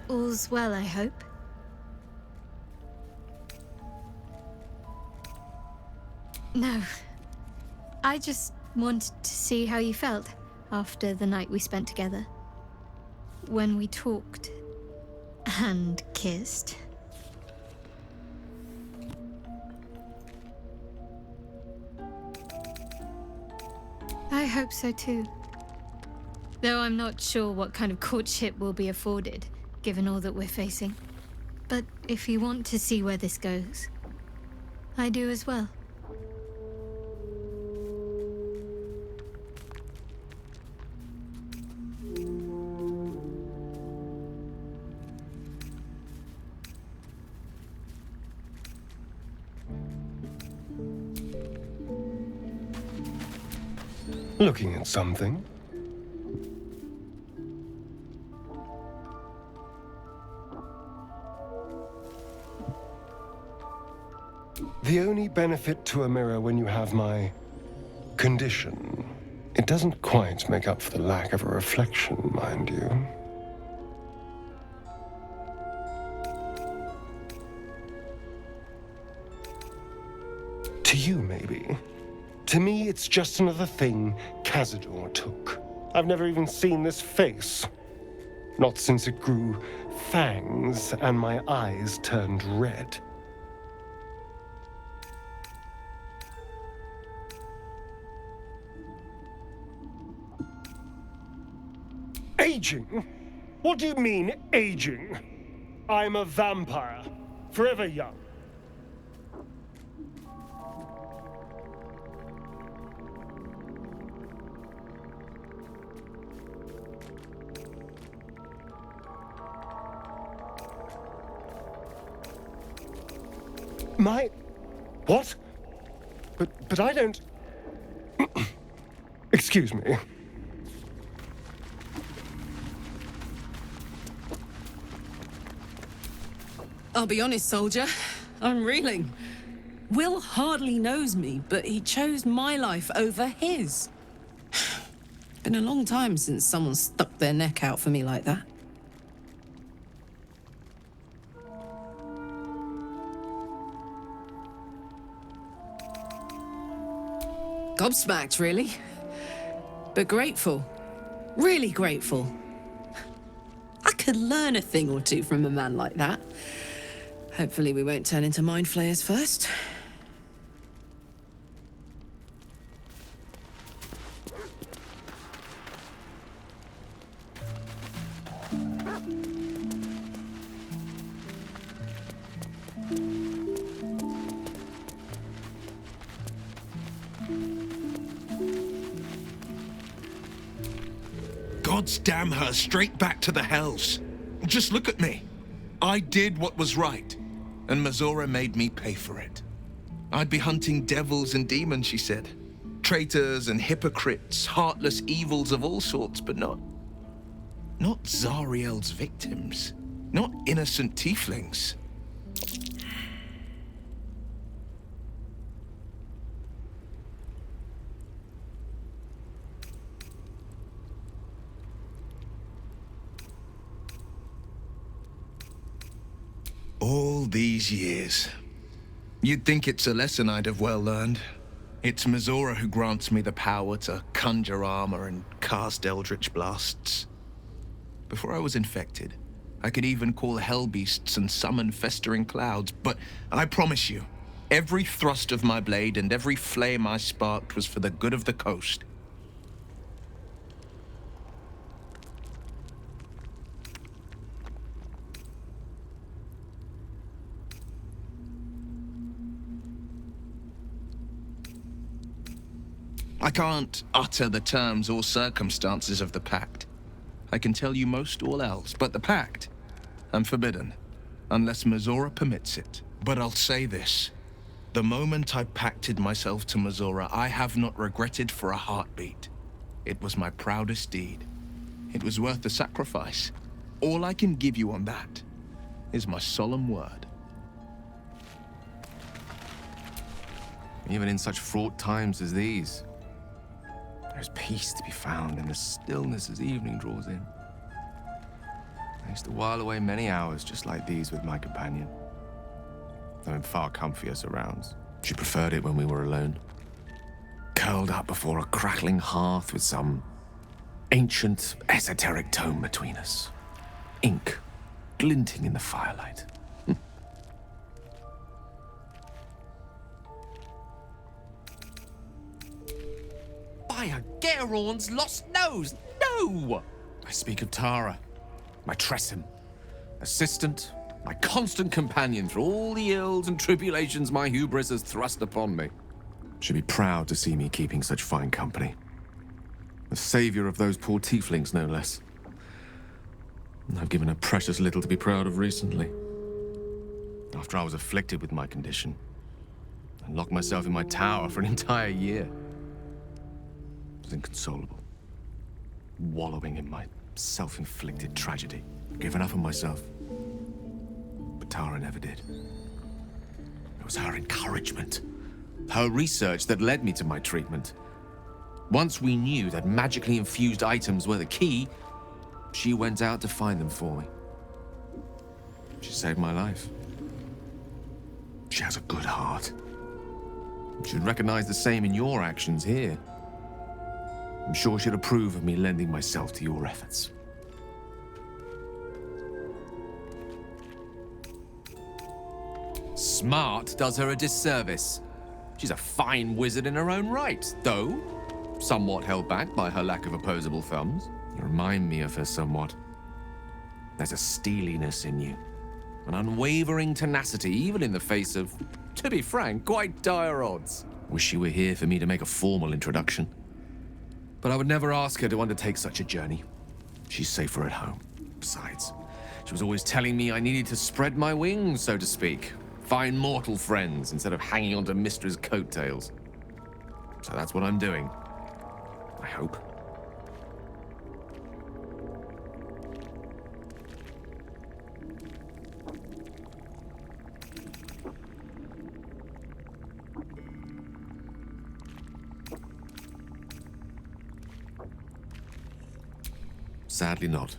All's well, I hope. No. I just wanted to see how you felt after the night we spent together. When we talked and kissed. I hope so too. Though I'm not sure what kind of courtship will be afforded, given all that we're facing. But if you want to see where this goes, I do as well. Looking at something? The only benefit to a mirror when you have my condition, it doesn't quite make up for the lack of a reflection, mind you. To you, maybe. To me, it's just another thing Cazador took. I've never even seen this face. Not since it grew fangs and my eyes turned red. Aging? What do you mean, aging? I'm a vampire, forever young. What? But I don't... Excuse me. I'll be honest, soldier. I'm reeling. Will hardly knows me, but he chose my life over his. Been a long time since someone stuck their neck out for me like that. Gobsmacked, really. But grateful. Really grateful. I could learn a thing or two from a man like that. Hopefully we won't turn into mind flayers first. Gods damn her, straight back to the hells. Just look at me. I did what was right, and Mazora made me pay for it. I'd be hunting devils and demons, she said. Traitors and hypocrites, heartless evils of all sorts, but not Zariel's victims. Not innocent tieflings. All these years. You'd think it's a lesson I'd have well learned. It's Mazora who grants me the power to conjure armor and cast eldritch blasts. Before I was infected, I could even call hell beasts and summon festering clouds, but I promise you, every thrust of my blade and every flame I sparked was for the good of the coast. I can't utter the terms or circumstances of the pact. I can tell you most all else, but the pact, I'm forbidden, unless Mazora permits it. But I'll say this. The moment I pacted myself to Mazora, I have not regretted for a heartbeat. It was my proudest deed. It was worth the sacrifice. All I can give you on that is my solemn word. Even in such fraught times as these, there's peace to be found in the stillness as evening draws in. I used to while away many hours just like these with my companion. Though in far comfier surrounds. She preferred it when we were alone. Curled up before a crackling hearth with some ancient, esoteric tome between us. Ink glinting in the firelight. By a Gerawn's lost nose! No! I speak of Tara, my Tressim, assistant, my constant companion through all the ills and tribulations my hubris has thrust upon me. She'd be proud to see me keeping such fine company. The savior of those poor tieflings, no less. And I've given her precious little to be proud of recently. After I was afflicted with my condition, and locked myself in my tower for an entire year. I was inconsolable, wallowing in my self-inflicted tragedy, given up on myself. But Tara never did. It was her encouragement, her research that led me to my treatment. Once we knew that magically infused items were the key, she went out to find them for me. She saved my life. She has a good heart. She'd recognize the same in your actions here. I'm sure she'd approve of me lending myself to your efforts. Smart does her a disservice. She's a fine wizard in her own right, though somewhat held back by her lack of opposable thumbs. You remind me of her somewhat. There's a steeliness in you. An unwavering tenacity, even in the face of, to be frank, quite dire odds. Wish you were here for me to make a formal introduction. But I would never ask her to undertake such a journey. She's safer at home. Besides, she was always telling me I needed to spread my wings, so to speak. Find mortal friends instead of hanging onto Mistra's coattails. So that's what I'm doing. I hope. Sadly not.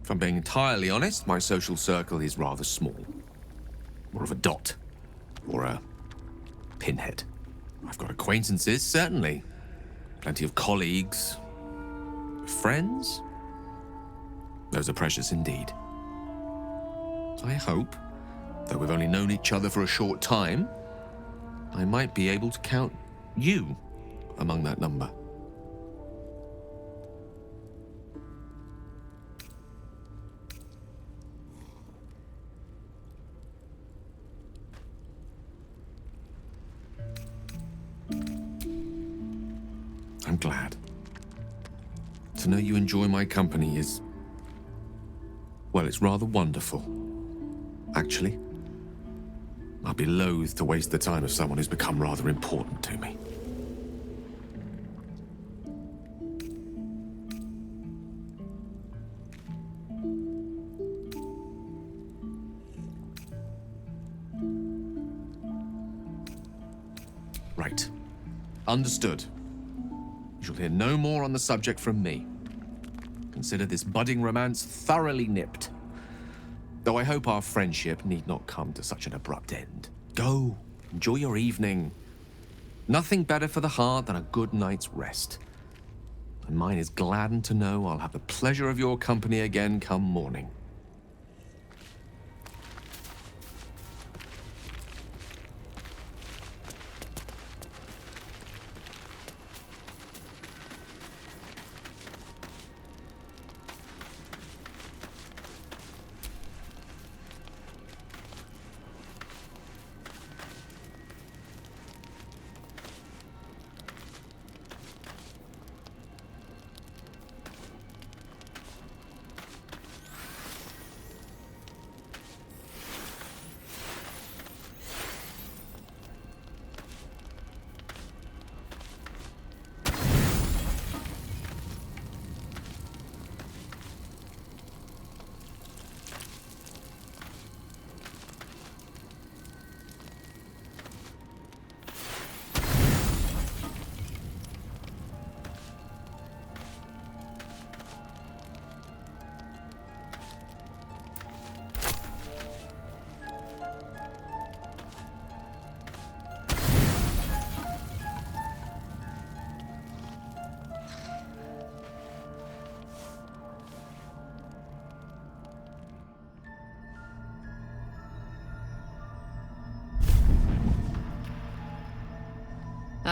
If I'm being entirely honest, my social circle is rather small. More of a dot. Or a pinhead. I've got acquaintances, certainly. Plenty of colleagues. Friends? Those are precious indeed. I hope, though we've only known each other for a short time, I might be able to count you among that number. I'm glad. To know you enjoy my company is... well, it's rather wonderful. Actually, I'd be loath to waste the time of someone who's become rather important to me. Right. Understood. You shall hear no more on the subject from me. Consider this budding romance thoroughly nipped. Though I hope our friendship need not come to such an abrupt end. Go, enjoy your evening. Nothing better for the heart than a good night's rest. And mine is gladdened to know I'll have the pleasure of your company again come morning.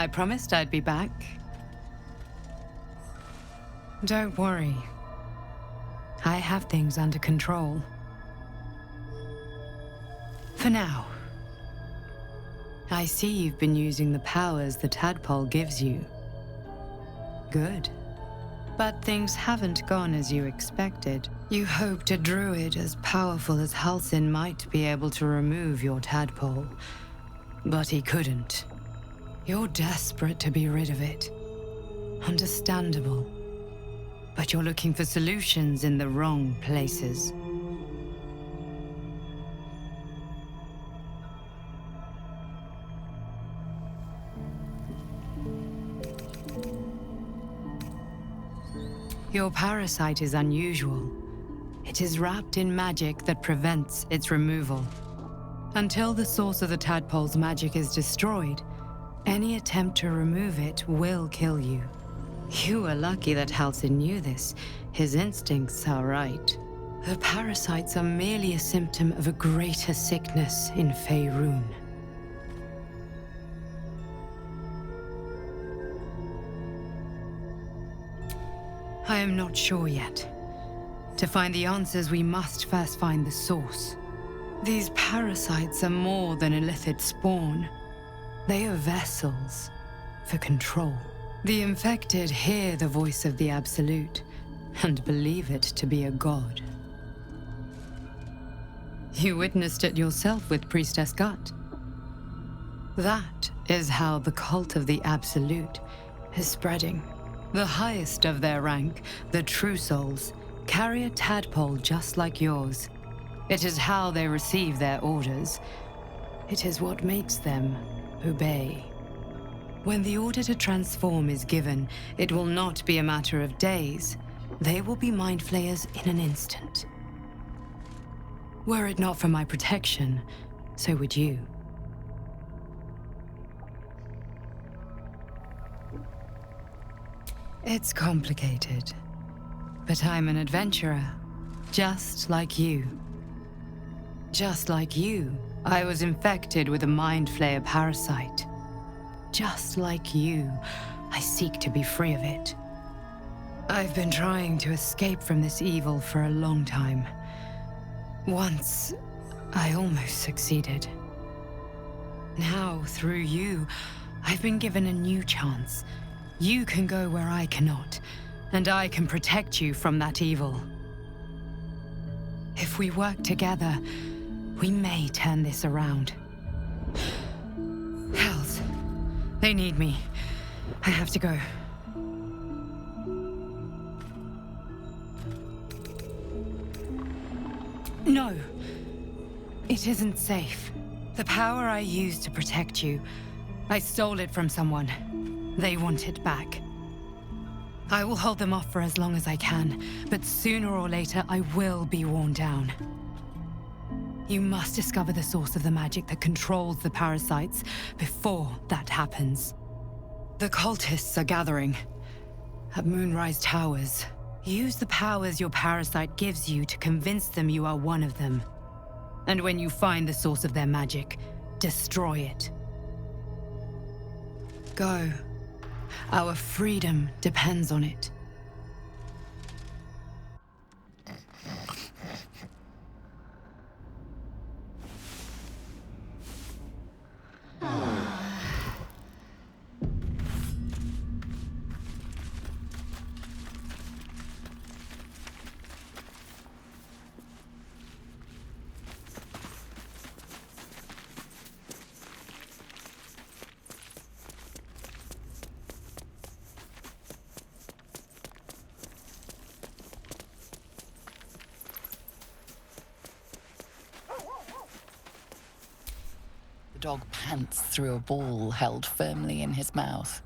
I promised I'd be back. Don't worry. I have things under control. For now. I see you've been using the powers the tadpole gives you. Good. But things haven't gone as you expected. You hoped a druid as powerful as Halsin might be able to remove your tadpole, but he couldn't. You're desperate to be rid of it. Understandable. But you're looking for solutions in the wrong places. Your parasite is unusual. It is wrapped in magic that prevents its removal. Until the source of the tadpole's magic is destroyed, any attempt to remove it will kill you. You were lucky that Halsin knew this. His instincts are right. The parasites are merely a symptom of a greater sickness in Faerun. I am not sure yet. To find the answers, we must first find the source. These parasites are more than illithid spawn. They are vessels for control. The infected hear the voice of the Absolute and believe it to be a god. You witnessed it yourself with Priestess Gut. That is how the cult of the Absolute is spreading. The highest of their rank, the True Souls, carry a tadpole just like yours. It is how they receive their orders. It is what makes them obey. When the order to transform is given, it will not be a matter of days. They will be mind flayers in an instant. Were it not for my protection, so would you. It's complicated, but I'm an adventurer, just like you. Just like you, I was infected with a mind flayer parasite. Just like you, I seek to be free of it. I've been trying to escape from this evil for a long time. Once, I almost succeeded. Now, through you, I've been given a new chance. You can go where I cannot, and I can protect you from that evil. If we work together, we may turn this around. Hells, they need me. I have to go. No, it isn't safe. The power I used to protect you, I stole it from someone. They want it back. I will hold them off for as long as I can, but sooner or later I will be worn down. You must discover the source of the magic that controls the parasites before that happens. The cultists are gathering at Moonrise Towers. Use the powers your parasite gives you to convince them you are one of them. And when you find the source of their magic, destroy it. Go. Our freedom depends on it. The dog pants through a ball held firmly in his mouth.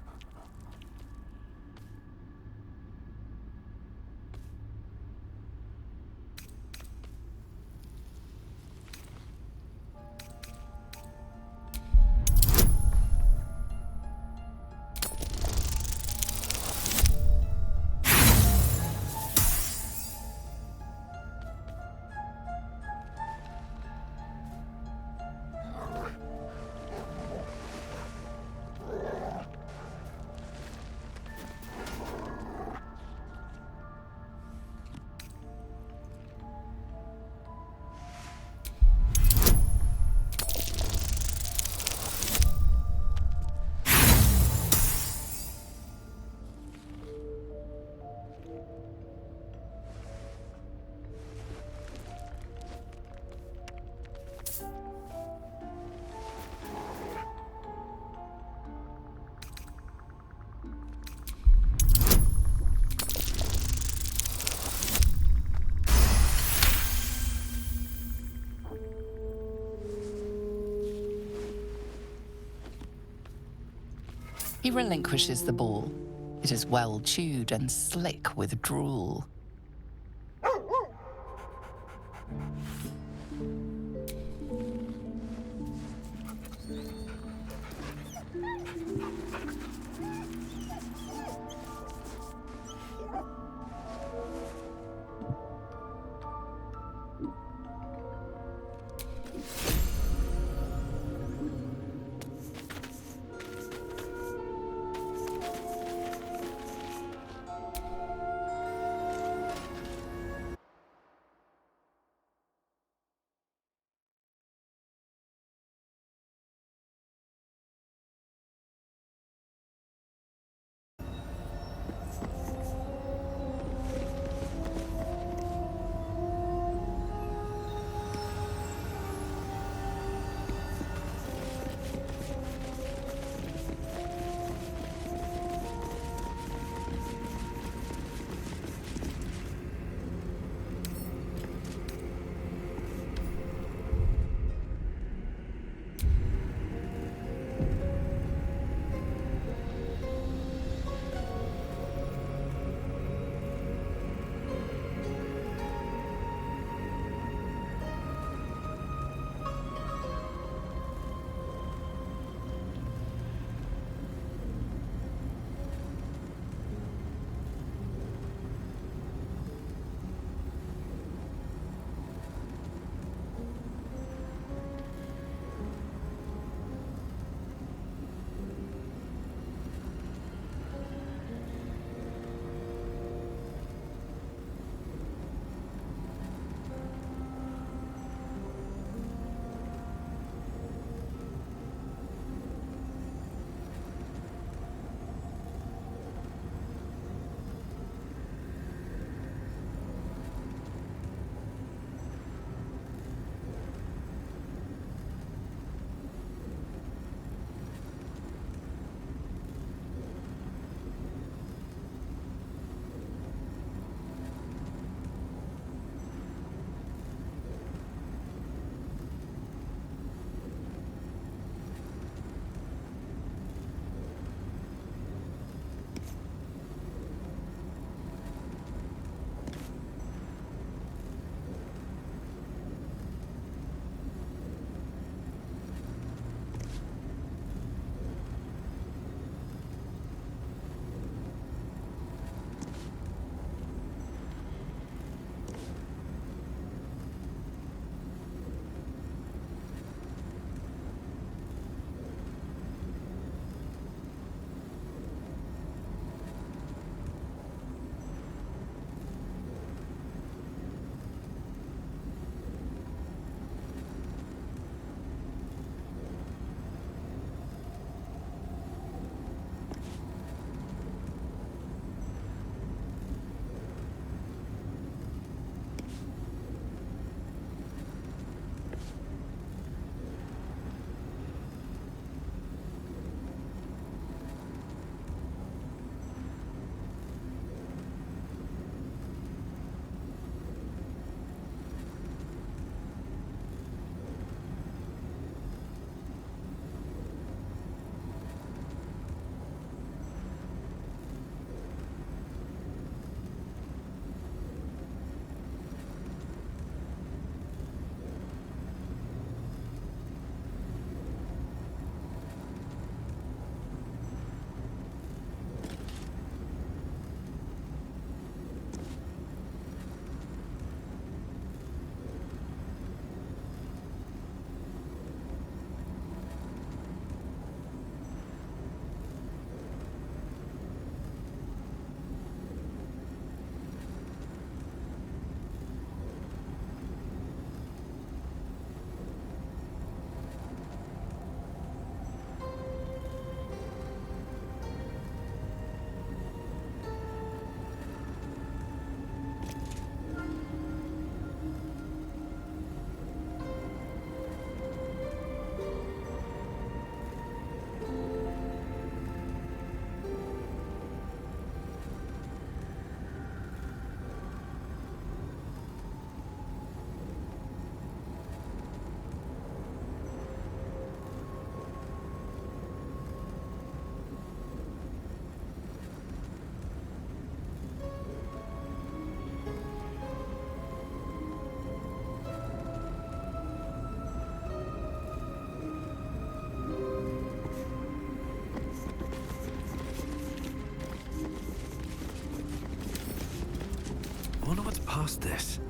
He relinquishes the ball. It is well chewed and slick with drool. past this.